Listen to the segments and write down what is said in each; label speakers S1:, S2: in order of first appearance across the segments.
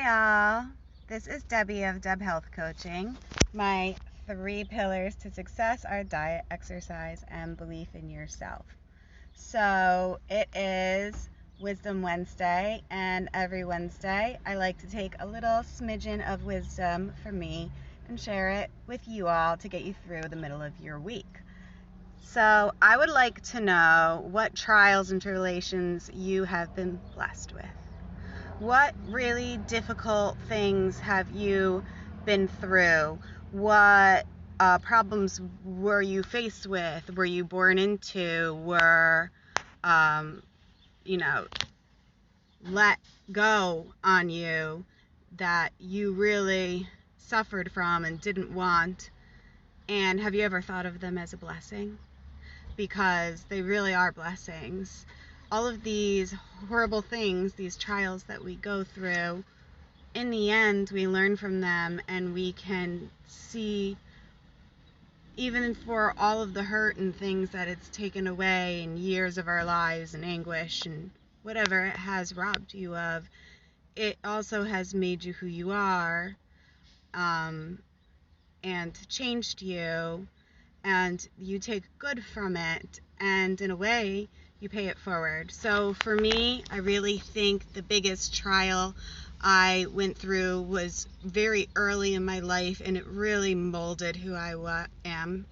S1: Hi all, this is Debbie of D.E.B Health Coaching. My 3 pillars to success are diet, exercise, and belief in yourself. So it is Wisdom Wednesday, and every Wednesday I like to take a little smidgen of wisdom from me and share it with you all to get you through the middle of your week. So I would like to know what trials and tribulations you have been blessed with. What really difficult things have you been through? What problems were you faced with? Were you born into? Were, let go on you that you really suffered from and didn't want? And have you ever thought of them as a blessing? Because they really are blessings. All of these horrible things, these trials that we go through, in the end, we learn from them, and we can see, even for all of the hurt and things that it's taken away and years of our lives and anguish and whatever it has robbed you of, it also has made you who you are, and changed you, and you take good from it, and in a way you pay it forward. So for me, I really think the biggest trial I went through was very early in my life, and it really molded who I am.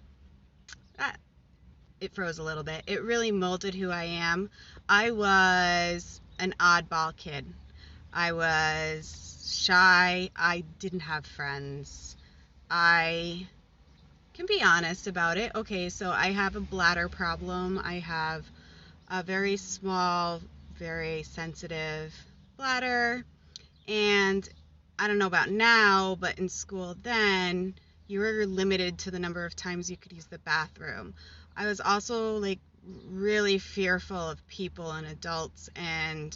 S1: It froze a little bit. It really molded who I am. I was an oddball kid. I was shy. I didn't have friends. I can be honest about it. Okay, so I have a bladder problem. I have a very small, very sensitive bladder, and I don't know about now, but in school then, you were limited to the number of times you could use the bathroom. I was also really fearful of people and adults, and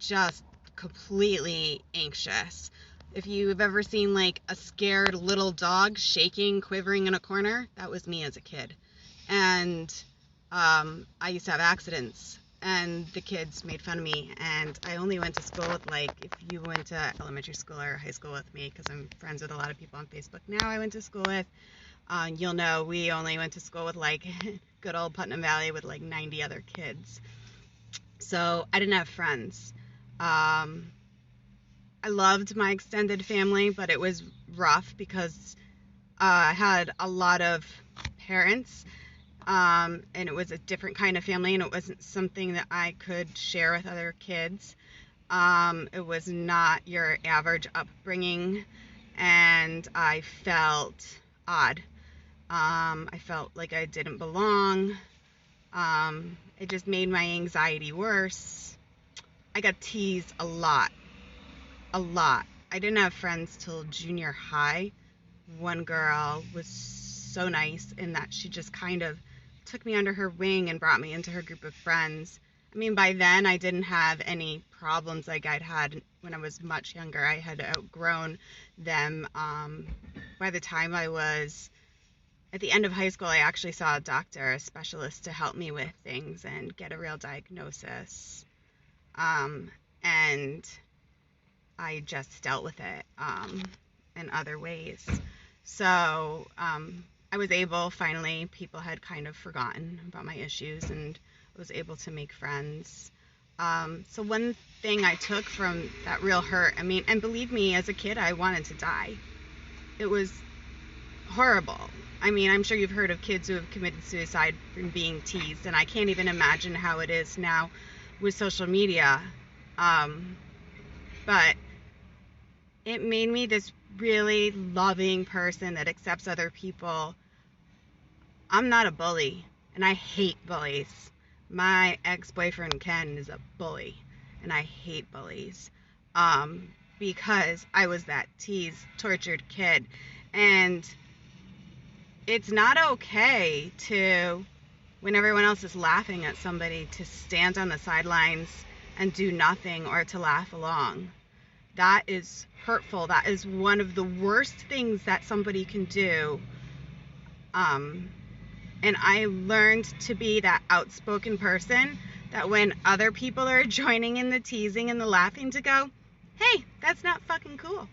S1: just completely anxious. If you've ever seen a scared little dog shaking, quivering in a corner, that was me as a kid. And I used to have accidents, and the kids made fun of me, and I only went to school with, if you went to elementary school or high school with me, because I'm friends with a lot of people on Facebook now I went to school with, you'll know we only went to school with good old Putnam Valley with 90 other kids. So I didn't have friends. I loved my extended family, but it was rough because I had a lot of parents, and it was a different kind of family, and it wasn't something that I could share with other kids. It was not your average upbringing, and I felt odd. I felt like I didn't belong. It just made my anxiety worse. I got teased a lot. I didn't have friends till junior high. One girl was so nice in that she just kind of took me under her wing and brought me into her group of friends. I mean, by then I didn't have any problems like I'd had when I was much younger. I had outgrown them. By the time I was at the end of high school, I actually saw a doctor, a specialist, to help me with things and get a real diagnosis. And I just dealt with it in other ways. So I was able, finally, people had kind of forgotten about my issues, and I was able to make friends. So one thing I took from that real hurt, and believe me, as a kid, I wanted to die. It was horrible. I'm sure you've heard of kids who have committed suicide from being teased, and I can't even imagine how it is now with social media. But it made me this really loving person that accepts other people. I'm not a bully, and I hate bullies. My ex-boyfriend Ken is a bully, and I hate bullies because I was that teased, tortured kid. And it's not okay to, when everyone else is laughing at somebody, to stand on the sidelines and do nothing or to laugh along. That is hurtful. That is one of the worst things that somebody can do. And I learned to be that outspoken person that when other people are joining in the teasing and the laughing, to go, hey, that's not fucking cool.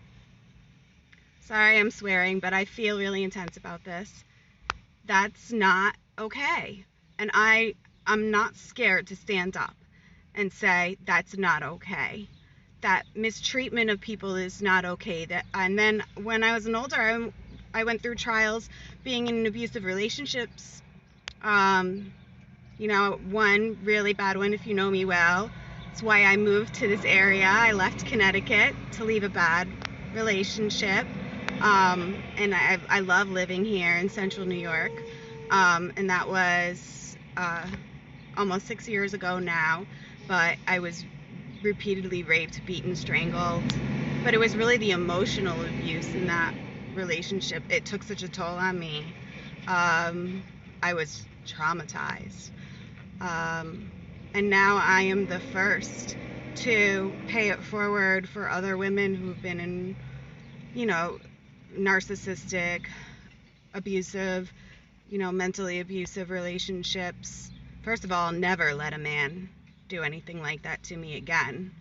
S1: Sorry, I'm swearing, but I feel really intense about this. That's not okay. And I'm not scared to stand up and say that's not okay. That mistreatment of people is not okay. And then when I was older, I went through trials being in abusive relationships. One really bad one, if you know me well. It's why I moved to this area. I left Connecticut to leave a bad relationship. And I love living here in central New York. And that was almost 6 years ago now. But I was repeatedly raped, beaten, strangled. But it was really the emotional abuse in that relationship. It took such a toll on me. I was traumatized. And now I am the first to pay it forward for other women who've been in, narcissistic, abusive, mentally abusive relationships. First of all, never let a man do anything like that to me again.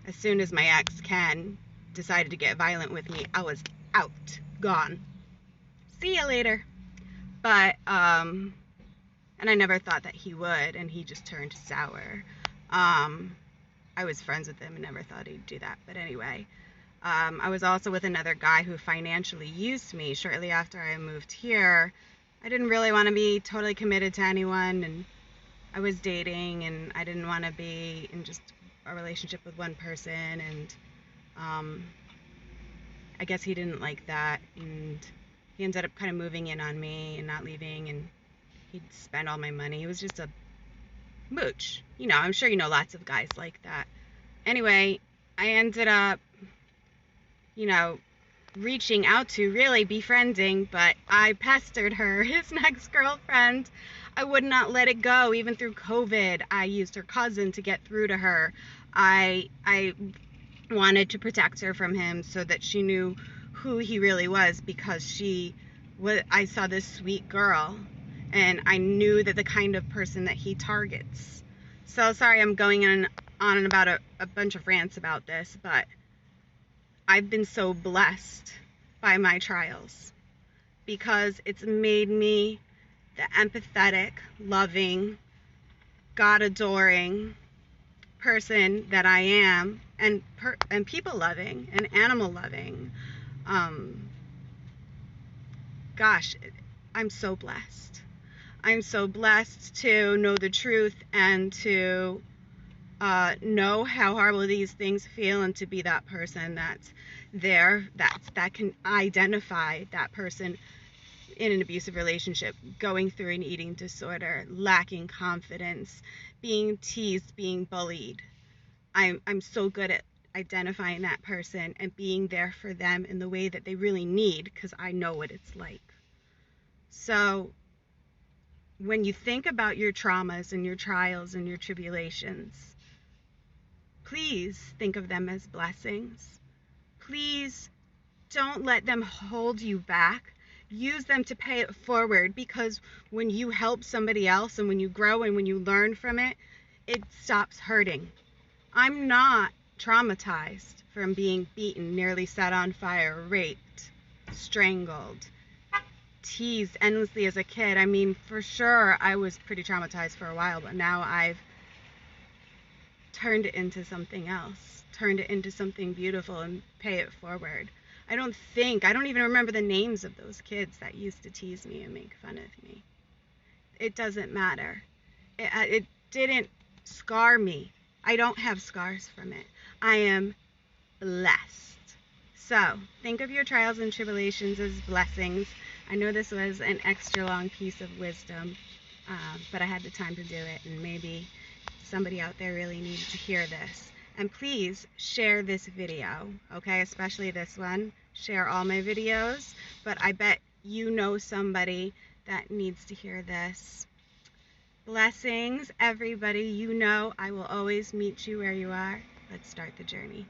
S1: As soon as my ex Ken decided to get violent with me, I was out, gone. See you later. But, and I never thought that he would, and he just turned sour. I was friends with him and never thought he'd do that. But anyway, I was also with another guy who financially used me shortly after I moved here. I didn't really want to be totally committed to anyone, and I was dating, and I didn't want to be in just a relationship with one person, and I guess he didn't like that, and he ended up kind of moving in on me and not leaving, and he'd spend all my money. He was just a mooch. I'm sure you know lots of guys like that. Anyway, I ended up, reaching out to, really befriending, but I pestered her, his next girlfriend. I would not let it go, even through COVID. I used her cousin to get through to her. I wanted to protect her from him so that she knew who he really was, because I saw this sweet girl, and I knew that the kind of person that he targets. So sorry I'm going on and about a bunch of rants about this, but I've been so blessed by my trials, because it's made me the empathetic, loving, God-adoring person that I am, and people-loving and animal-loving. Gosh, I'm so blessed. I'm so blessed to know the truth and to know how horrible these things feel, and to be that person that's there, that can identify that person in an abusive relationship, going through an eating disorder, lacking confidence, being teased, being bullied. I'm so good at identifying that person and being there for them in the way that they really need, because I know what it's like. So when you think about your traumas and your trials and your tribulations, please think of them as blessings. Please don't let them hold you back. Use them to pay it forward, because when you help somebody else and when you grow and when you learn from it, it stops hurting. I'm not traumatized from being beaten, nearly set on fire, raped, strangled, teased endlessly as a kid. I mean, for sure, I was pretty traumatized for a while, but now I've turned it into something else, turned it into something beautiful, and pay it forward. I don't even remember the names of those kids that used to tease me and make fun of me. It doesn't matter. It didn't scar me. I don't have scars from it. I am blessed. So, think of your trials and tribulations as blessings. I know this was an extra long piece of wisdom, but I had the time to do it, and maybe somebody out there really needs to hear this. And please share this video, okay? Especially this one. Share all my videos, but I bet you know somebody that needs to hear this. Blessings, everybody. I will always meet you where you are. Let's start the journey.